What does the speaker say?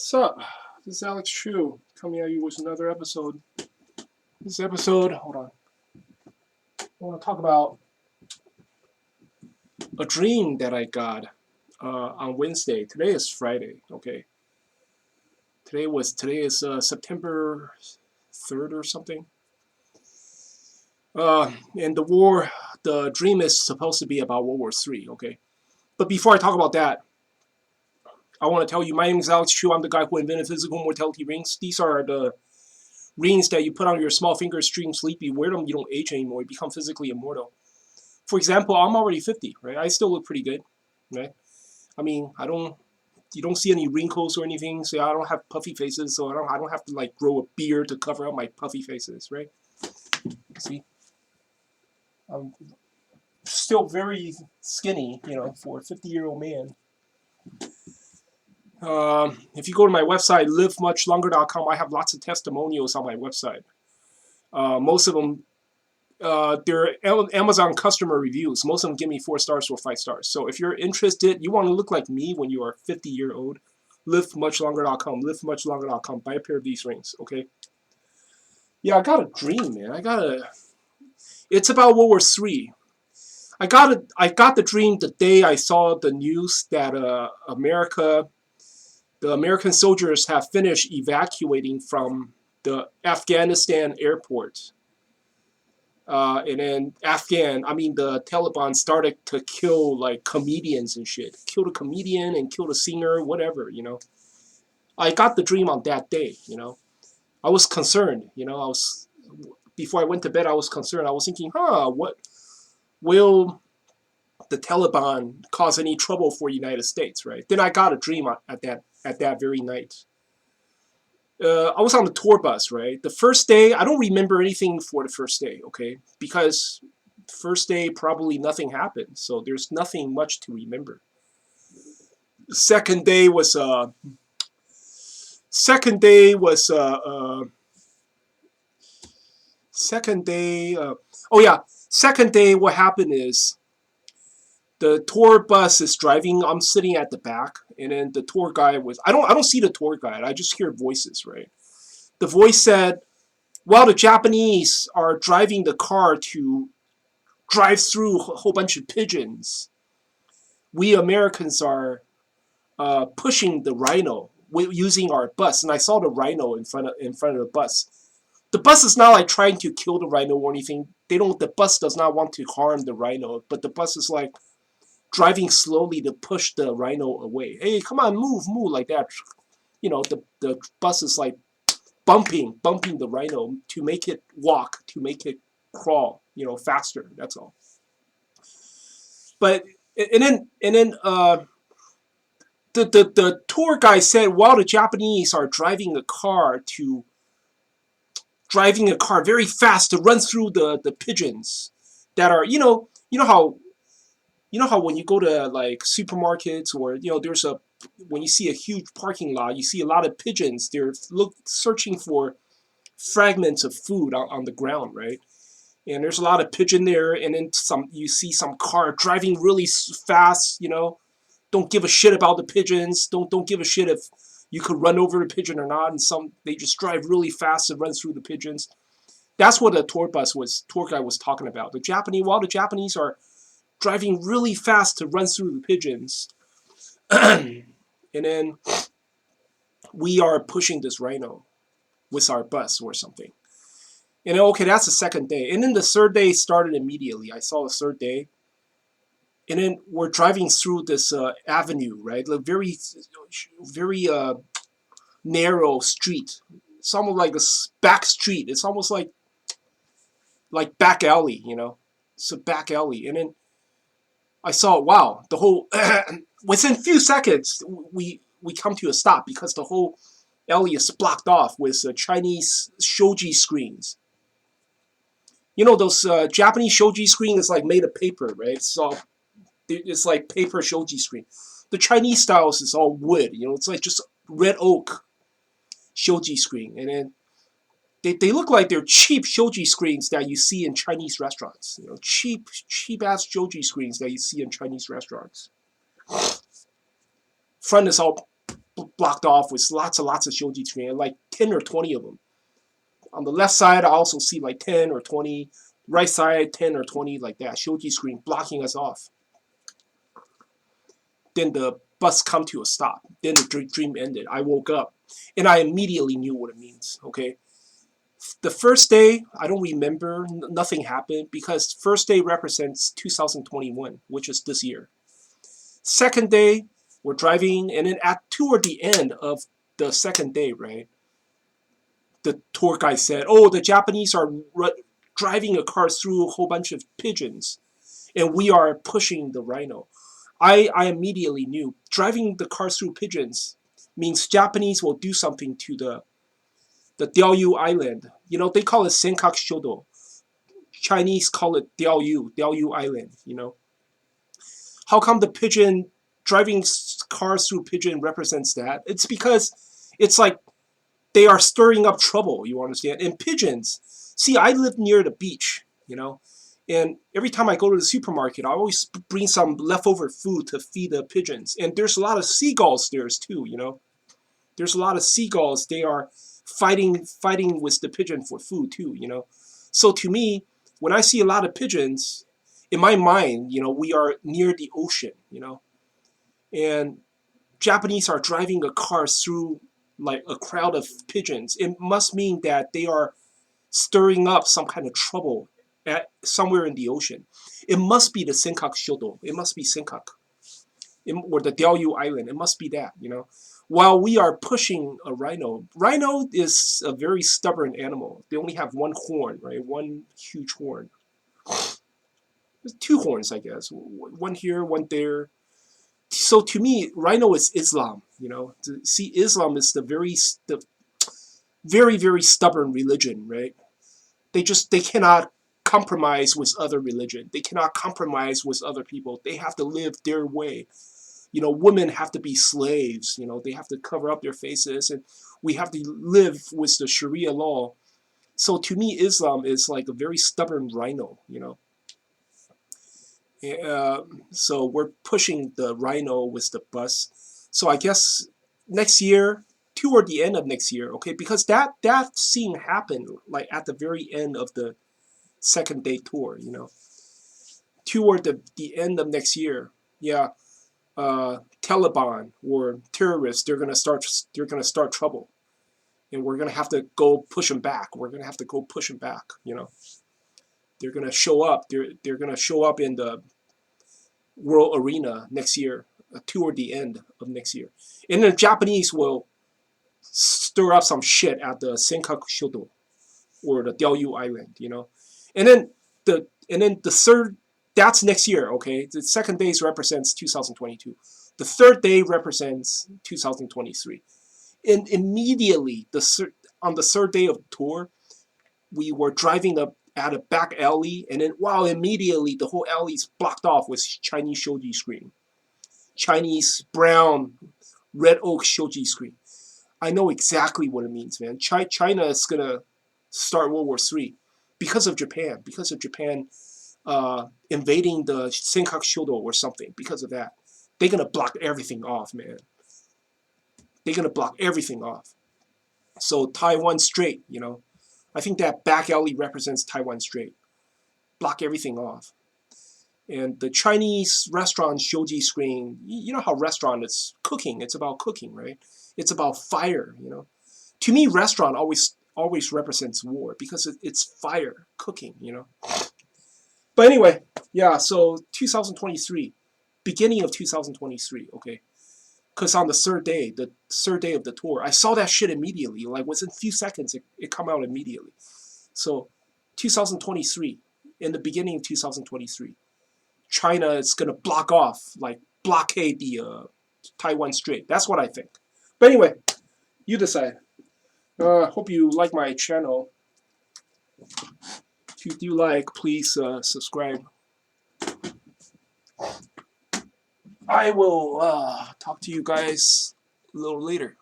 Sup? This is Alex Chu coming at you with another episode. This episode, hold on. I want to talk about a dream that I got on Wednesday. Today is Friday. Okay. Today is September 3rd or something. And the dream is supposed to be about World War III. Okay. But before I talk about that, I want to tell you, my name is Alex Chu. I'm the guy who invented physical mortality rings. These are the rings that you put on your small finger, extreme sleep. You wear them, you don't age anymore. You become physically immortal. For example, I'm already 50, right? I still look pretty good, right? I mean, you don't see any wrinkles or anything. So I don't have puffy faces, so I don't have to like grow a beard to cover up my puffy faces, right? See, I'm still very skinny, for a 50-year-old man. If you go to my website, livemuchlonger.com, I have lots of testimonials on my website. Most of them, they're Amazon customer reviews. Most of them give me 4 stars or 5 stars. So if you're interested, you want to look like me when you are 50-year-old, livemuchlonger.com, livemuchlonger.com. Buy a pair of these rings, okay? Yeah, I got a dream, man. It's about World War III. I got the dream the day I saw the news that the American soldiers have finished evacuating from the Afghanistan airport. And then the Taliban started to kill like comedians and shit. Kill the comedian and kill the singer, whatever, I got the dream on that day, I was concerned, before I went to bed, I was concerned. I was thinking, what will the Taliban cause any trouble for the United States, right? Then I got a dream at that very night. I was on the tour bus, right? The first day, I don't remember anything for the first day, okay? Because first day, probably nothing happened, so there's nothing much to remember. Second day was second day, what happened is the tour bus is driving. I'm sitting at the back, and then the tour guide was. I don't see the tour guide. I just hear voices, right? The voice said, "While the Japanese are driving the car to drive through a whole bunch of pigeons, we Americans are pushing the rhino using our bus." And I saw the rhino in front of the bus. The bus is not like trying to kill the rhino or anything. The bus does not want to harm the rhino, but the bus is like driving slowly to push the rhino away. Hey, come on, move, like that. The bus is like bumping the rhino to make it walk, to make it crawl, faster. That's all. But and then the tour guy said, while the Japanese are driving a car very fast to run through the pigeons that are, how when you go to like supermarkets, or when you see a huge parking lot, you see a lot of pigeons. They're searching for fragments of food on the ground, right? And there's a lot of pigeon there, and then you see some car driving really fast. Don't give a shit about the pigeons. Don't give a shit if you could run over the pigeon or not. And they just drive really fast and run through the pigeons. That's what the tour guide was talking about. While the Japanese are driving really fast to run through the pigeons, and then we are pushing this rhino with our bus or something. And okay, that's the second day. And then the third day started immediately. I saw the third day. And then we're driving through this avenue, right? Like very, very narrow street. It's almost like a back street. It's almost like back alley, It's a back alley. And then I saw, wow, the whole within a few seconds we come to a stop because the whole alley is blocked off with Chinese shoji screens. Those Japanese shoji screen is like made of paper, right? So it's like paper shoji screen. The Chinese styles is all wood. It's like just red oak shoji screen, and then they look like they're cheap shoji screens that you see in Chinese restaurants. Cheap ass shoji screens that you see in Chinese restaurants. Front is all blocked off with lots and lots of shoji screen, like 10 or 20 of them. On the left side, I also see like 10 or 20. Right side, 10 or 20, like that. Shoji screen blocking us off. Then the bus come to a stop. Then the dream ended. I woke up, and I immediately knew what it means, okay? The first day, I don't remember. Nothing happened, because first day represents 2021, which is this year. Second day, we're driving, and then toward the end of the second day, right, the tour guide said, oh, the Japanese are driving a car through a whole bunch of pigeons, and we are pushing the rhino. I immediately knew driving the car through pigeons means Japanese will do something to the Diaoyu Island. You know, they call it Senkaku. Chinese call it Diaoyu Island, you know. How come the pigeon, driving cars through pigeon represents that? It's because it's like they are stirring up trouble, you understand? And pigeons, see, I live near the beach, you know, and every time I go to the supermarket, I always bring some leftover food to feed the pigeons. And there's a lot of seagulls there too, you know. There's a lot of seagulls. They are fighting with the pigeon for food too, you know. So to me, when I see a lot of pigeons, in my mind, you know, we are near the ocean, you know, and Japanese are driving a car through like a crowd of pigeons. It must mean that they are stirring up some kind of trouble at somewhere in the ocean. It must be the Senkaku Shodo. It must be Senkaku. Or the Diaoyu Island. It must be that, you know. While we are pushing a rhino, rhino is a very stubborn animal. They only have one horn, right? One huge horn. There's two horns, I guess. One here, one there. So to me, rhino is Islam, you know. See, Islam is the very stubborn religion, right? They cannot compromise with other religion. They cannot compromise with other people. They have to live their way. You know, women have to be slaves. You know, they have to cover up their faces, and we have to live with the Sharia law. So to me, Islam is like a very stubborn rhino. You know, so we're pushing the rhino with the bus. So I guess next year, toward the end of next year, okay, because that scene happened like at the very end of the second day tour, you know, toward the end of next year, yeah, Taliban or terrorists, they're gonna start trouble, and we're gonna have to go push them back. We're gonna have to go push them back, you know. They're gonna show up. They're gonna show up in the world arena next year, toward the end of next year, and the Japanese will stir up some shit at the Senkaku Shodo or the Diaoyu Island, you know, and then the third, that's next year, okay. The second day represents 2022. The third day represents 2023, and immediately on the third day of the tour, we were driving up at a back alley, and then wow, immediately the whole alley is blocked off with Chinese shoji screen, Chinese brown red oak shoji screen. I know exactly what it means, man. China is gonna start World War III because of Japan. Because of Japan invading the Senkaku Shodo or something. Because of that, they're gonna block everything off, man. They're gonna block everything off. So Taiwan Strait, you know, I think that back alley represents Taiwan Strait. Block everything off. And the Chinese restaurant shoji screen, you know how restaurant is cooking. It's about cooking, right? It's about fire, you know. To me, restaurant always represents war because it's fire, cooking, you know. But anyway, yeah, so 2023, beginning of 2023, okay. Because on the third day of the tour, I saw that shit immediately. Like within a few seconds, it come out immediately. So 2023, in the beginning of 2023, China is going to blockade the Taiwan Strait. That's what I think. But anyway, you decide. Hope you like my channel. If you do like, please subscribe. I will talk to you guys a little later.